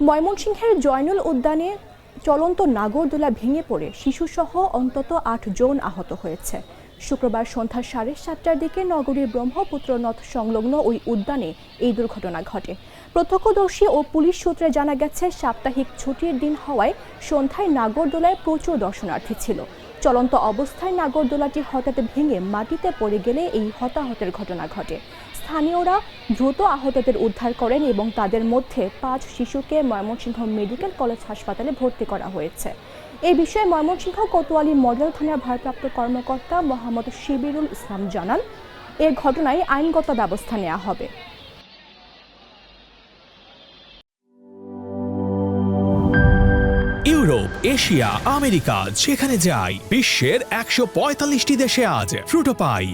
ময়মনসিংহের জয়নুল উদ্যানে চলন্ত নাগরদোলা ভেঙে পড়ে শিশুসহ অন্তত ৮ জন আহত হয়েছে। শুক্রবার সন্ধ্যা 7:30টার দিকে নগরীর ব্রহ্মপুত্র নদ সংলগ্ন ওই উদ্যানে এই দুর্ঘটনা ঘটে। প্রত্যক্ষদর্শী ও পুলিশ সূত্রে জানা গেছে, সাপ্তাহিক ছুটির দিন হওয়ায় সন্ধ্যায় নাগরদোলায় প্রচুর দর্শনার্থী ছিল। চলন্ত অবস্থায় নাগরদোলাটি হঠাৎ ভেঙে মাটিতে পড়ে গেলে এই হতাহতের ঘটনা ঘটে। স্থানীয়রা দ্রুত আহতদের উদ্ধার করেন এবং তাদের মধ্যে 5 শিশুকে ময়মনসিংহ মেডিকেল কলেজ হাসপাতালে ভর্তি করা হয়েছে। এই বিষয়ে ময়মনসিংহ কোতোয়ালি মডেল থানার ভারপ্রাপ্ত কর্মকর্তা মোহাম্মদ শিবিরুল ইসলাম জানান, এ ঘটনায় আইনগত ব্যবস্থা নেওয়া হবে। ইউরোপ, এশিয়া, আমেরিকা যেখানে যাই, বিশ্বের 145টি দেশে আজ ফ্রুটো পাই।